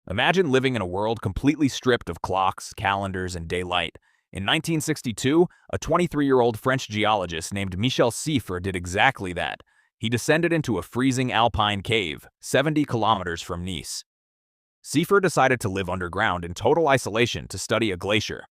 Imagine living in a world completely stripped of clocks, calendars, and daylight. In 1962, a 23-year-old French geologist named Michel Siffre did exactly that. He descended into a freezing Alpine cave, 70 kilometers from Nice. Siffre decided to live underground in total isolation to study a glacier.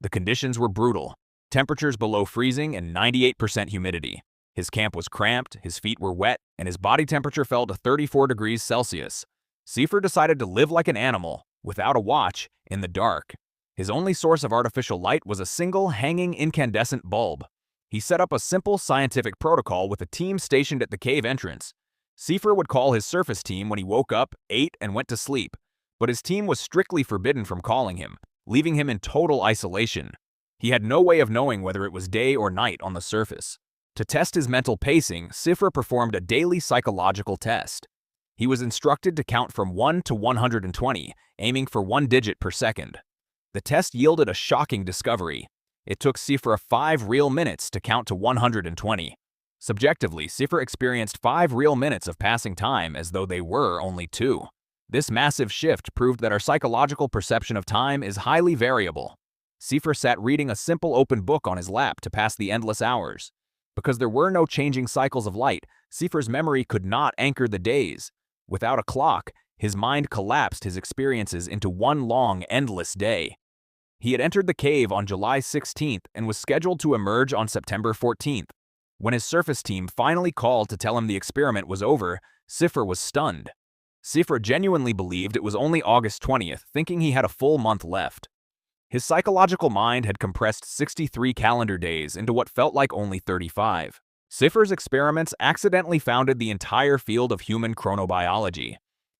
The conditions were brutal: temperatures below freezing and 98% humidity. His camp was cramped, his feet were wet, and his body temperature fell to 34 degrees Celsius. Siffre decided to live like an animal, without a watch, in the dark. His only source of artificial light was a single hanging incandescent bulb. He set up a simple scientific protocol with a team stationed at the cave entrance. Siffre would call his surface team when he woke up, ate, and went to sleep, but his team was strictly forbidden from calling him, leaving him in total isolation. He had no way of knowing whether it was day or night on the surface. To test his mental pacing, Siffre performed a daily psychological test. He was instructed to count from 1 to 120, aiming for 1 digit per second. The test yielded a shocking discovery. It took Siffre 5 real minutes to count to 120. Subjectively, Siffre experienced 5 real minutes of passing time as though they were only 2. This massive shift proved that our psychological perception of time is highly variable. Siffre sat reading a simple open book on his lap to pass the endless hours. Because there were no changing cycles of light, Siffre's memory could not anchor the days. Without a clock, his mind collapsed his experiences into one long, endless day. He had entered the cave on July 16th and was scheduled to emerge on September 14th. When his surface team finally called to tell him the experiment was over, Siffre was stunned. Siffre genuinely believed it was only August 20th, thinking he had a full month left. His psychological mind had compressed 63 calendar days into what felt like only 35. Siffre's experiments accidentally founded the entire field of human chronobiology.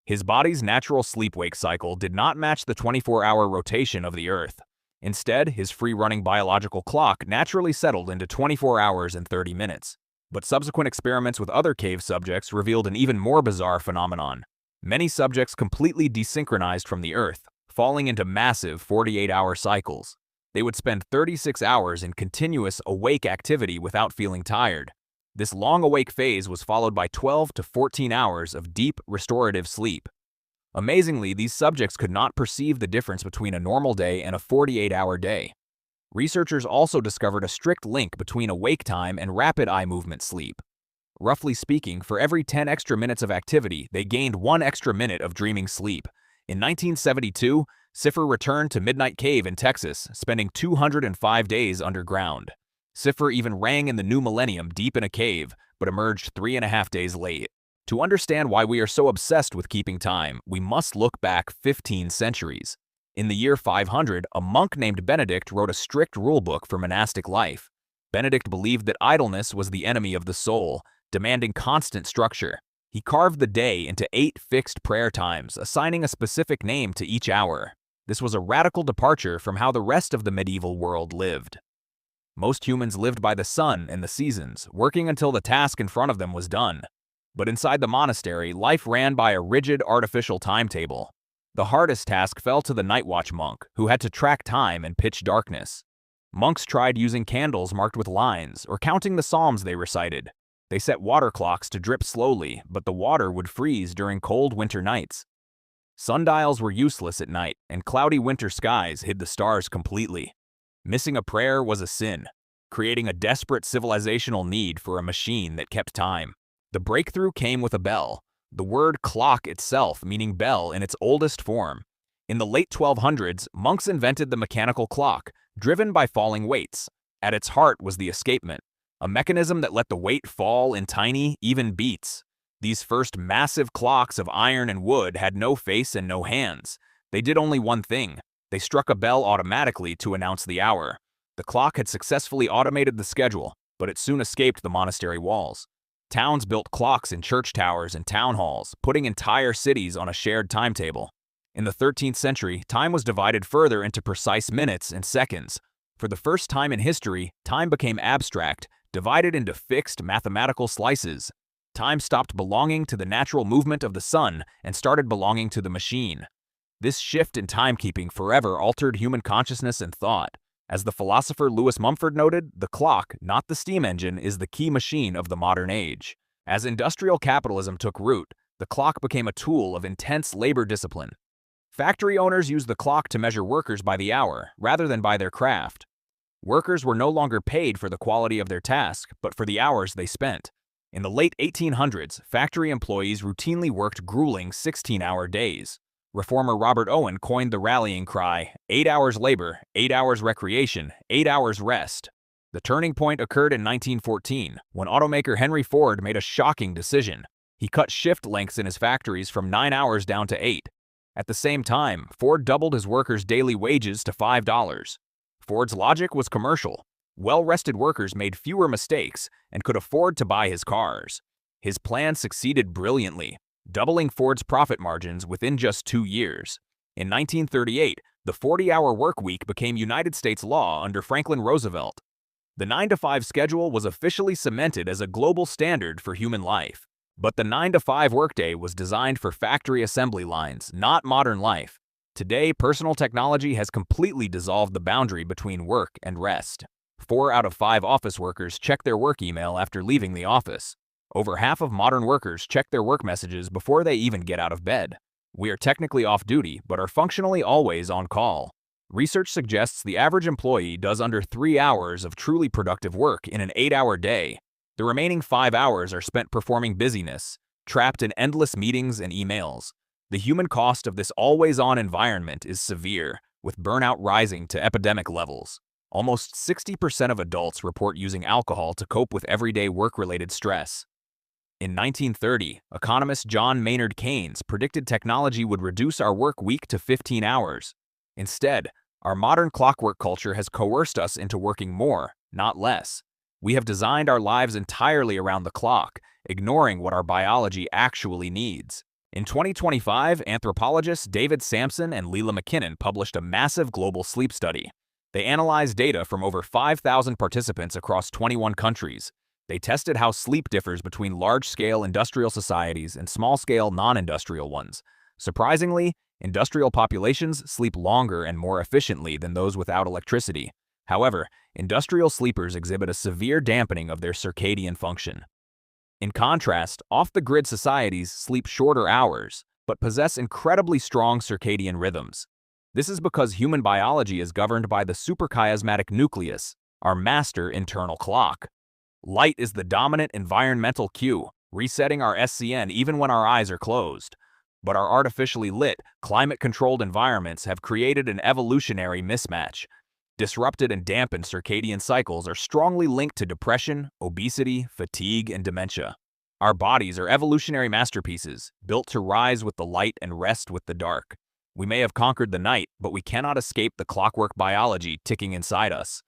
His body's natural sleep-wake cycle did not match the 24-hour rotation of the Earth. Instead, his free-running biological clock naturally settled into 24 hours and 30 minutes. But subsequent experiments with other cave subjects revealed an even more bizarre phenomenon. Many subjects completely desynchronized from the Earth, falling into massive 48-hour cycles. They would spend 36 hours in continuous awake activity without feeling tired. This long awake phase was followed by 12 to 14 hours of deep, restorative sleep. Amazingly, these subjects could not perceive the difference between a normal day and a 48-hour day. Researchers also discovered a strict link between awake time and rapid eye movement sleep. Roughly speaking, for every 10 extra minutes of activity, they gained 1 extra minute of dreaming sleep. In 1972, Siffre returned to Midnight Cave in Texas, spending 205 days underground. Siffre even rang in the new millennium deep in a cave, but emerged 3.5 days late. To understand why we are so obsessed with keeping time, we must look back 15 centuries. In the year 500, a monk named Benedict wrote a strict rulebook for monastic life. Benedict believed that idleness was the enemy of the soul, demanding constant structure. He carved the day into 8 fixed prayer times, assigning a specific name to each hour. This was a radical departure from how the rest of the medieval world lived. Most humans lived by the sun and the seasons, working until the task in front of them was done. But inside the monastery, life ran by a rigid artificial timetable. The hardest task fell to the night watch monk, who had to track time in pitch darkness. Monks tried using candles marked with lines or counting the psalms they recited. They set water clocks to drip slowly, but the water would freeze during cold winter nights. Sundials were useless at night, and cloudy winter skies hid the stars completely. Missing a prayer was a sin, creating a desperate civilizational need for a machine that kept time. The breakthrough came with a bell, the word clock itself meaning bell in its oldest form. In the late 1200s, monks invented the mechanical clock, driven by falling weights. At its heart was the escapement, a mechanism that let the weight fall in tiny, even beats. These first massive clocks of iron and wood had no face and no hands. They did only one thing. They struck a bell automatically to announce the hour. The clock had successfully automated the schedule, but it soon escaped the monastery walls. Towns built clocks in church towers and town halls, putting entire cities on a shared timetable. In the 13th century, time was divided further into precise minutes and seconds. For the first time in history, time became abstract, divided into fixed mathematical slices. Time stopped belonging to the natural movement of the sun and started belonging to the machine. This shift in timekeeping forever altered human consciousness and thought. As the philosopher Lewis Mumford noted, the clock, not the steam engine, is the key machine of the modern age. As industrial capitalism took root, the clock became a tool of intense labor discipline. Factory owners used the clock to measure workers by the hour, rather than by their craft. Workers were no longer paid for the quality of their task, but for the hours they spent. In the late 1800s, factory employees routinely worked grueling 16-hour days. Reformer Robert Owen coined the rallying cry, 8 hours labor, 8 hours recreation, 8 hours rest. The turning point occurred in 1914, when automaker Henry Ford made a shocking decision. He cut shift lengths in his factories from 9 hours down to 8. At the same time, Ford doubled his workers' daily wages to $5. Ford's logic was commercial. Well-rested workers made fewer mistakes and could afford to buy his cars. His plan succeeded brilliantly, doubling Ford's profit margins within just 2 years. In 1938, the 40-hour work week became United States law under Franklin Roosevelt. The 9-to-5 schedule was officially cemented as a global standard for human life. But the 9-to-5 workday was designed for factory assembly lines, not modern life. Today, personal technology has completely dissolved the boundary between work and rest. 4 out of 5 office workers check their work email after leaving the office. Over half of modern workers check their work messages before they even get out of bed. We are technically off duty, but are functionally always on call. Research suggests the average employee does under 3 hours of truly productive work in an 8-hour day. The remaining 5 hours are spent performing busyness, trapped in endless meetings and emails. The human cost of this always-on environment is severe, with burnout rising to epidemic levels. Almost 60% of adults report using alcohol to cope with everyday work-related stress. In 1930, economist John Maynard Keynes predicted technology would reduce our work week to 15 hours. Instead, our modern clockwork culture has coerced us into working more, not less. We have designed our lives entirely around the clock, ignoring what our biology actually needs. In 2025, anthropologists David Sampson and Leila McKinnon published a massive global sleep study. They analyzed data from over 5,000 participants across 21 countries. They tested how sleep differs between large-scale industrial societies and small-scale non-industrial ones. Surprisingly, industrial populations sleep longer and more efficiently than those without electricity. However, industrial sleepers exhibit a severe dampening of their circadian function. In contrast, off-the-grid societies sleep shorter hours, but possess incredibly strong circadian rhythms. This is because human biology is governed by the suprachiasmatic nucleus, our master internal clock. Light is the dominant environmental cue, resetting our SCN even when our eyes are closed. But our artificially lit, climate-controlled environments have created an evolutionary mismatch. Disrupted and dampened circadian cycles are strongly linked to depression, obesity, fatigue, and dementia. Our bodies are evolutionary masterpieces, built to rise with the light and rest with the dark. We may have conquered the night, but we cannot escape the clockwork biology ticking inside us.